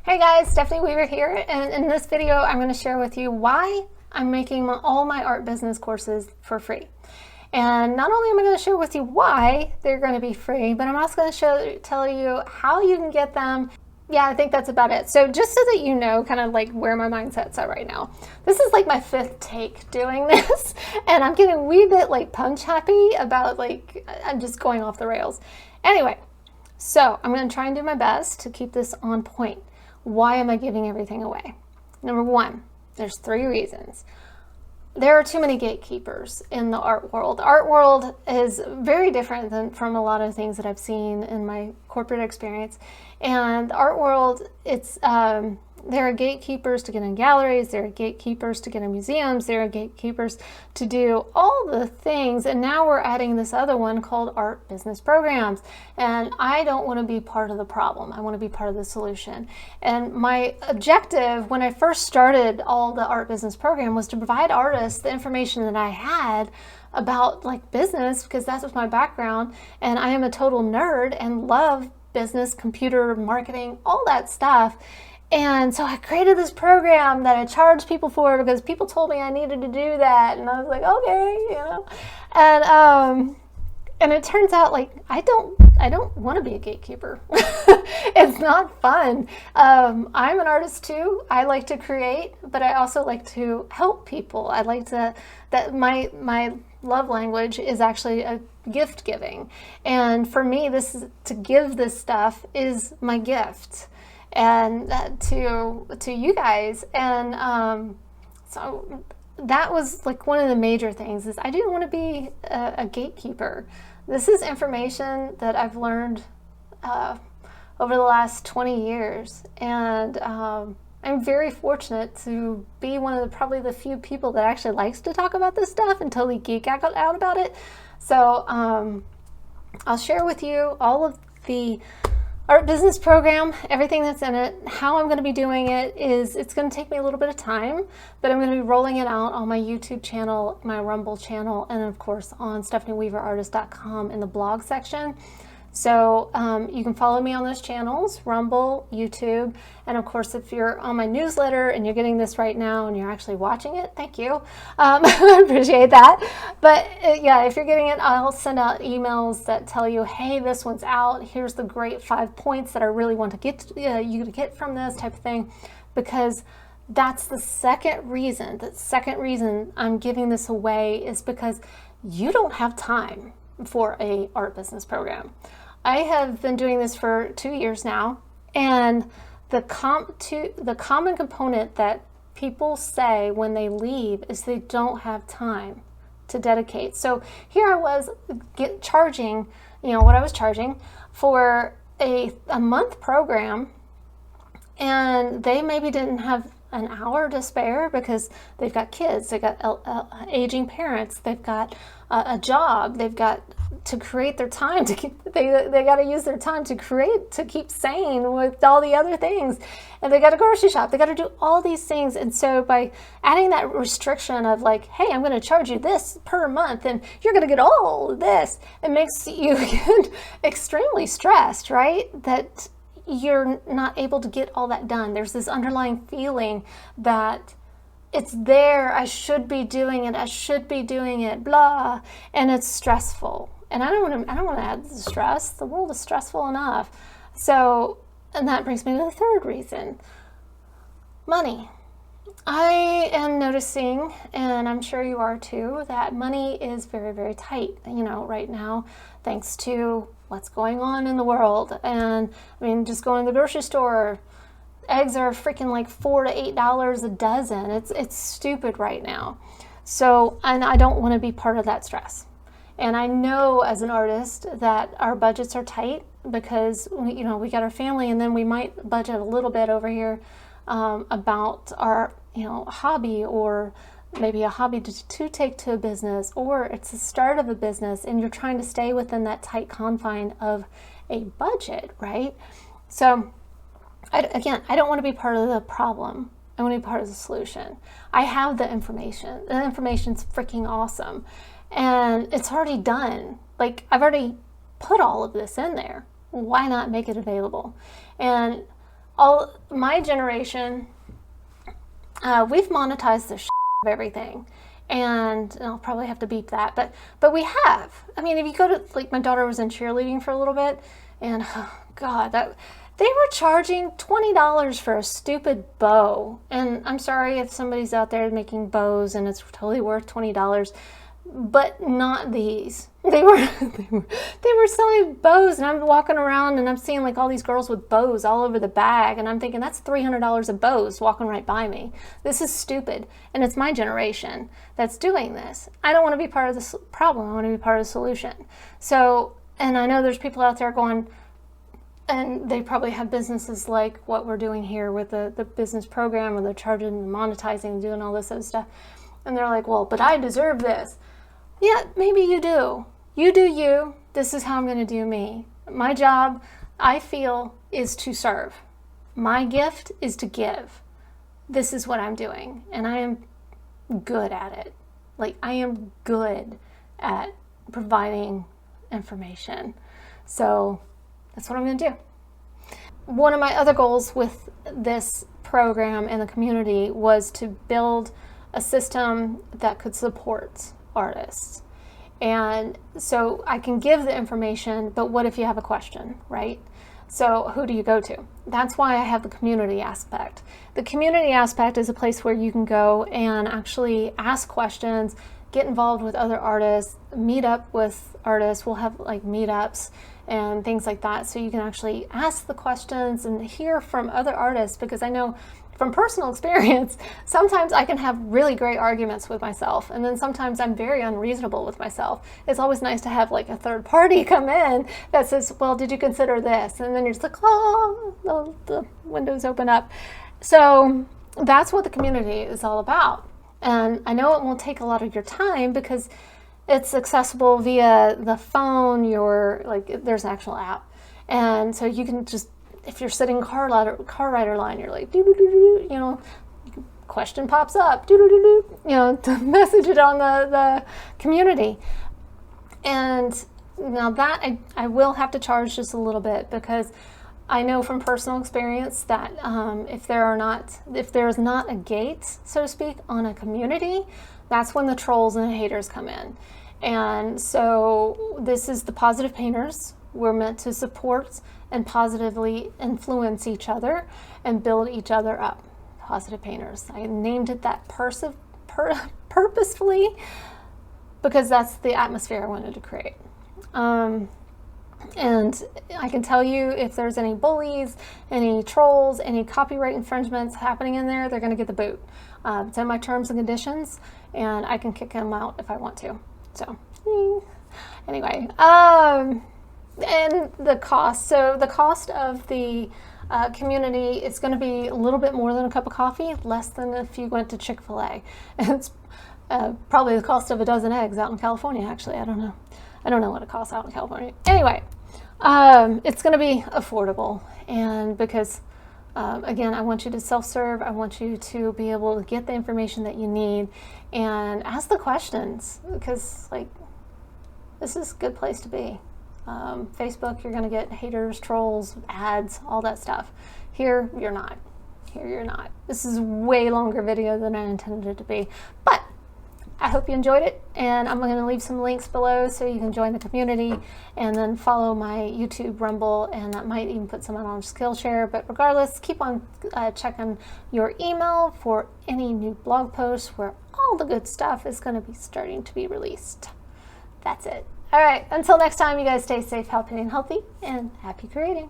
Hey guys, Stephanie Weaver here, and in this video I'm going to share with you why I'm making all my art business courses for free. And not only am I going to share with you why they're going to be free, but I'm also going to tell you how you can get them. Yeah, I think that's about it. So just so that you know kind of like where my mindset's at right now. This is like my 5th take doing this, and I'm getting a wee bit like punch happy about like I'm just going off the rails. Anyway, so I'm going to try and do my best to keep this on point. Why am I giving everything away? Number 1, there's 3 reasons. There are too many gatekeepers in the art world. The art world is very different from a lot of things that I've seen in my corporate experience. And the art world, there are gatekeepers to get in galleries, there are gatekeepers to get in museums, there are gatekeepers to do all the things, and now we're adding this other one called art business programs. And I don't want to be part of the problem. I want to be part of the solution. And my objective when I first started all the art business program was to provide artists the information that I had about like business, because that was my background, and I am a total nerd and love business, computer, marketing, all that stuff. And so I created this program that I charged people for because people told me I needed to do that, and I was like, okay, and it turns out like I don't want to be a gatekeeper. It's not fun. I'm an artist too. I like to create, but I also like to help people. I like to that my love language is actually a gift giving, and for me, to give this stuff is my gift. And to you guys, and so that was like one of the major things is I didn't want to be a gatekeeper. This is information that I've learned over the last 20 years, and I'm very fortunate to be one of probably the few people that actually likes to talk about this stuff and totally geek out about it. So I'll share with you all of the art business program, everything that's in it. How I'm going to be doing it is it's going to take me a little bit of time, but I'm going to be rolling it out on my YouTube channel, my Rumble channel, and of course on StephanieWeaverArtist.com in the blog section. So you can follow me on those channels, Rumble, YouTube, and of course if you're on my newsletter and you're getting this right now and you're actually watching it, thank you. I appreciate that. But yeah, if you're getting it, I'll send out emails that tell you, hey, this one's out. Here's the great 5 points that I really want to get you to get from this type of thing, because that's the second reason. The second reason I'm giving this away is because you don't have time for a art business program. I have been doing this for 2 years now, and the common component that people say when they leave is they don't have time to dedicate. So here I was charging, what I was charging for a month program, and they maybe didn't have an hour to spare because they've got kids, they've got aging parents, they've got a job, they've got to create their time to keep, they got to use their time to create, to keep sane with all the other things, and they got a grocery shop, they got to do all these things. And so by adding that restriction of like, hey, I'm going to charge you this per month and you're going to get all of this, it makes you get extremely stressed, right? That you're not able to get all that done. There's this underlying feeling that it's there, I should be doing it, blah, and it's stressful. And I don't want to add the stress. The world is stressful enough. So, and that brings me to the third reason. Money. I am noticing, and I'm sure you are too, that money is very, very tight, right now, thanks to what's going on in the world. And I mean, just going to the grocery store, eggs are freaking like $4 to $8 a dozen. It's stupid right now. So, and I don't want to be part of that stress. And I know as an artist that our budgets are tight because we got our family, and then we might budget a little bit over here about our hobby, or maybe a hobby to take to a business, or it's the start of a business and you're trying to stay within that tight confine of a budget, right? So I don't want to be part of the problem. I want to be part of the solution. I have the information. The information's freaking awesome. And it's already done. Like, I've already put all of this in there. Why not make it available? And my generation, we've monetized the shit of everything. And I'll probably have to beep that, but we have. I mean, if you go to, like, my daughter was in cheerleading for a little bit, and oh God, that they were charging $20 for a stupid bow. And I'm sorry if somebody's out there making bows and it's totally worth $20, but not these. They were selling bows, and I'm walking around and I'm seeing like all these girls with bows all over the bag, and I'm thinking that's $300 of bows walking right by me. This is stupid, and it's my generation that's doing this. I don't want to be part of the problem. I want to be part of the solution. So, and I know there's people out there going, and they probably have businesses like what we're doing here with the business program, where they're charging and monetizing and doing all this other stuff, and they're like, well, but I deserve this. Yeah, maybe you do. You do you. This is how I'm going to do me. My job, I feel, is to serve. My gift is to give. This is what I'm doing, and I am good at it. Like, I am good at providing information. So that's what I'm going to do. One of my other goals with this program and the community was to build a system that could support artists. And so I can give the information, but what if you have a question, right? So who do you go to? That's why I have the community aspect. The community aspect is a place where you can go and actually ask questions, get involved with other artists, meet up with artists. We'll have like meetups and things like that. So you can actually ask the questions and hear from other artists, because I know from personal experience, sometimes I can have really great arguments with myself, and then sometimes I'm very unreasonable with myself. It's always nice to have like a third party come in that says, well, did you consider this? And then you're just like, oh, the windows open up. So that's what the community is all about. And I know it won't take a lot of your time because it's accessible via the phone, there's an actual app. And so you can just, if you're sitting car rider line, you're like, question pops up, to message it on the community. And now that I will have to charge just a little bit, because I know from personal experience that if there is not a gate, so to speak, on a community, that's when the trolls and the haters come in. And so this is the Positive Painters. We're meant to support and positively influence each other and build each other up. Positive Painters. I named it that purposefully because that's the atmosphere I wanted to create. And I can tell you, if there's any bullies, any trolls, any copyright infringements happening in there, they're going to get the boot. It's in my terms and conditions, and I can kick them out if I want to. So anyway, and the cost. So the cost of the community is going to be a little bit more than a cup of coffee, less than if you went to Chick-fil-A. It's probably the cost of a dozen eggs out in California, actually. I don't know what it costs out in California. Anyway, it's going to be affordable. And because, again, I want you to self-serve. I want you to be able to get the information that you need and ask the questions, because, like, this is a good place to be. Facebook, you're going to get haters, trolls, ads, all that stuff. Here, you're not. This is a way longer video than I intended it to be. But I hope you enjoyed it, and I'm going to leave some links below so you can join the community and then follow my YouTube, Rumble, and I might even put some on Skillshare. But regardless, keep on checking your email for any new blog posts where all the good stuff is going to be starting to be released. That's it. All right, until next time, you guys stay safe, healthy, and happy creating.